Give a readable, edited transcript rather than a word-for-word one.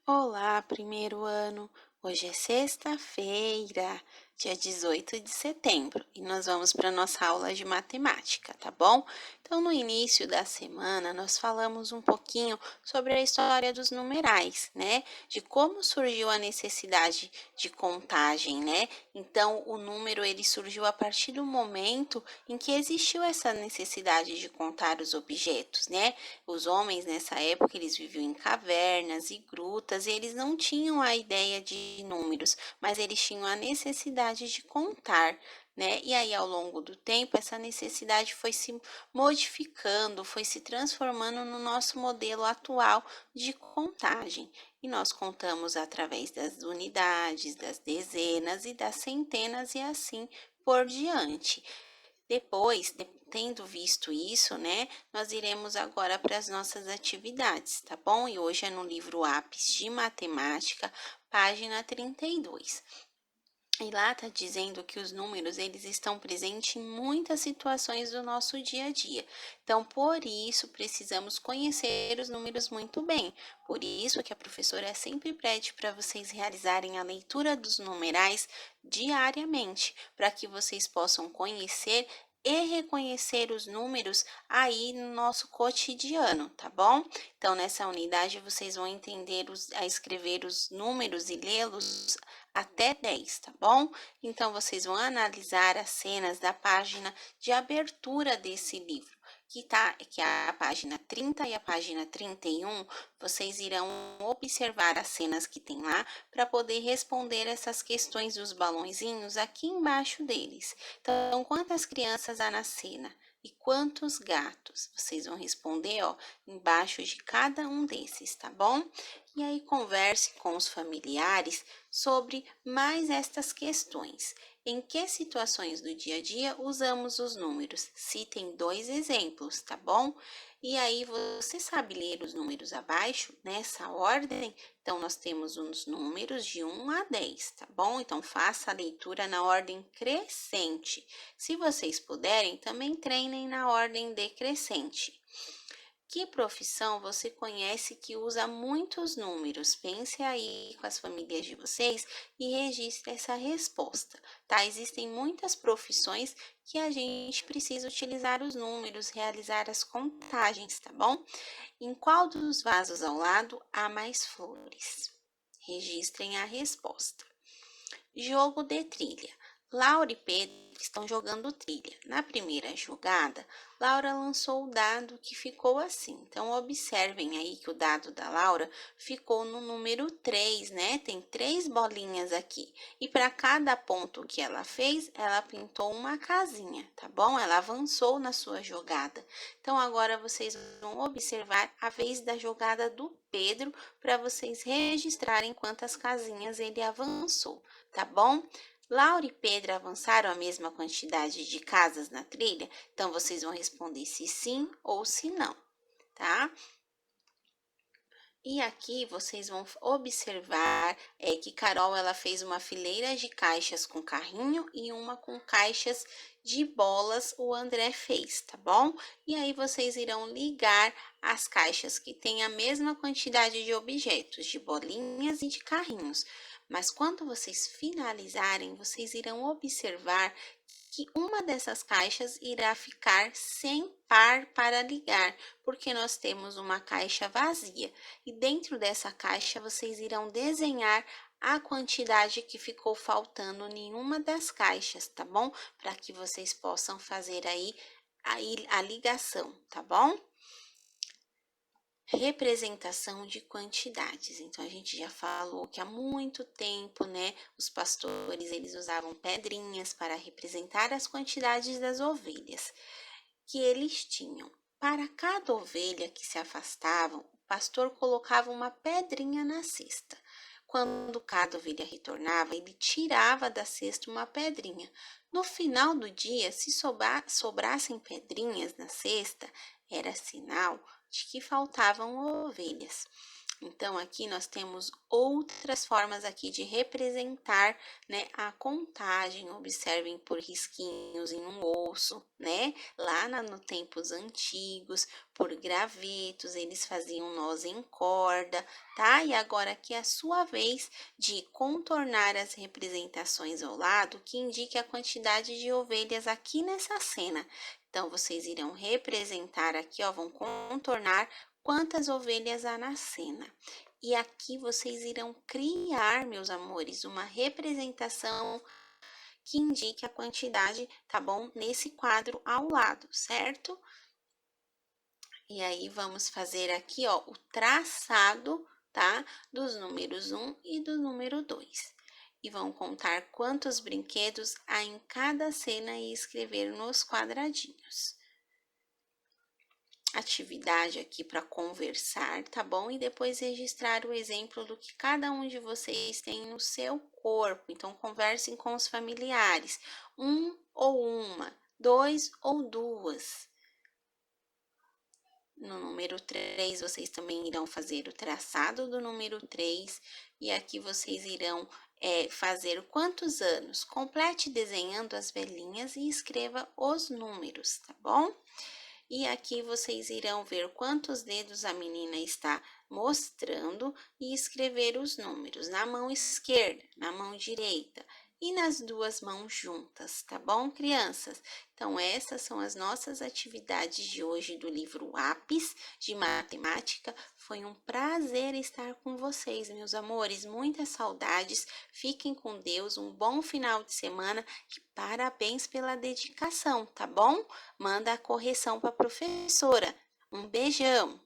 Olá, primeiro ano! Hoje é sexta-feira, dia 18 de setembro, e nós vamos para a nossa aula de matemática, tá bom? Então, no início da semana, nós falamos um pouquinho sobre a história dos numerais, né? De como surgiu a necessidade de contagem, né? Então, o número ele surgiu a partir do momento em que existiu essa necessidade de contar os objetos, né? Os homens nessa época eles viviam em cavernas e grutas e eles não tinham a ideia de números, mas eles tinham a necessidade de contar, né? E aí ao longo do tempo essa necessidade foi se modificando, foi se transformando no nosso modelo atual de contagem. E nós contamos através das unidades, das dezenas e das centenas e assim por diante. Depois, tendo visto isso, né, nós iremos agora para as nossas atividades, tá bom? E hoje é no livro Ápis de Matemática, página 32. E lá está dizendo que os números eles estão presentes em muitas situações do nosso dia a dia. Então, por isso, precisamos conhecer os números muito bem. Por isso que a professora sempre pede para vocês realizarem a leitura dos numerais diariamente, para que vocês possam conhecer e reconhecer os números aí no nosso cotidiano, tá bom? Então, nessa unidade, vocês vão entender a escrever os números e lê-los até 10, tá bom? Então, vocês vão analisar as cenas da página de abertura desse livro, que é a página 30 e a página 31. Vocês irão observar as cenas que tem lá para poder responder essas questões dos balãozinhos aqui embaixo deles. Então, quantas crianças há na cena? E quantos gatos? Vocês vão responder, ó, embaixo de cada um desses, tá bom? E aí converse com os familiares sobre mais estas questões. Em que situações do dia a dia usamos os números? Citem dois exemplos, tá bom? E aí você sabe ler os números abaixo nessa ordem? Então nós temos os números de 1 a 10, tá bom? Então faça a leitura na ordem crescente. Se vocês puderem, também treinem na ordem decrescente. Que profissão você conhece que usa muitos números? Pense aí com as famílias de vocês e registre essa resposta, tá? Existem muitas profissões que a gente precisa utilizar os números, realizar as contagens, tá bom? Em qual dos vasos ao lado há mais flores? Registrem a resposta. Jogo de trilha. Laura e Pedro estão jogando trilha. Na primeira jogada, Laura lançou o dado que ficou assim. Então, observem aí que o dado da Laura ficou no número 3, né? Tem 3 bolinhas aqui. E para cada ponto que ela fez, ela pintou uma casinha, tá bom? Ela avançou na sua jogada. Então, agora vocês vão observar a vez da jogada do Pedro para vocês registrarem quantas casinhas ele avançou, tá bom? Laura e Pedro avançaram a mesma quantidade de casas na trilha? Então, vocês vão responder se sim ou se não, tá? E aqui vocês vão observar que Carol ela fez uma fileira de caixas com carrinho e uma com caixas de bolas o André fez, tá bom? E aí vocês irão ligar as caixas que têm a mesma quantidade de objetos, de bolinhas e de carrinhos. Mas quando vocês finalizarem, vocês irão observar que uma dessas caixas irá ficar sem par para ligar, porque nós temos uma caixa vazia. E dentro dessa caixa vocês irão desenhar a quantidade que ficou faltando em uma das caixas, tá bom? Para que vocês possam fazer aí a ligação, tá bom? Representação de quantidades. Então a gente já falou que há muito tempo, né, os pastores eles usavam pedrinhas para representar as quantidades das ovelhas que eles tinham. Para cada ovelha que se afastavam, o pastor colocava uma pedrinha na cesta. Quando cada ovelha retornava, ele tirava da cesta uma pedrinha. No final do dia, se sobrassem pedrinhas na cesta, era sinal de que faltavam ovelhas. Então, aqui nós temos outras formas aqui de representar, né, a contagem. Observem por risquinhos em um osso, né? Lá no tempos antigos, por gravetos, eles faziam nós em corda, tá? E agora aqui é a sua vez de contornar as representações ao lado, que indique a quantidade de ovelhas aqui nessa cena. Então, vocês irão representar aqui, ó, vão contornar quantas ovelhas há na cena. E aqui vocês irão criar, meus amores, uma representação que indique a quantidade, tá bom? Nesse quadro ao lado, certo? E aí, vamos fazer aqui, ó, o traçado, tá? Dos números 1 e do número 2. E vão contar quantos brinquedos há em cada cena e escrever nos quadradinhos. Atividade aqui para conversar, tá bom? E depois registrar o exemplo do que cada um de vocês tem no seu corpo. Então, conversem com os familiares. Um ou uma, dois ou duas. No número 3, vocês também irão fazer o traçado do número 3. E aqui vocês irão fazer quantos anos. Complete desenhando as velhinhas e escreva os números, tá bom? E aqui vocês irão ver quantos dedos a menina está mostrando e escrever os números na mão esquerda, na mão direita e nas duas mãos juntas, tá bom, crianças? Então, essas são as nossas atividades de hoje do livro Lápis de Matemática. Foi um prazer estar com vocês, meus amores. Muitas saudades. Fiquem com Deus. Um bom final de semana e parabéns pela dedicação, tá bom? Manda a correção para a professora. Um beijão!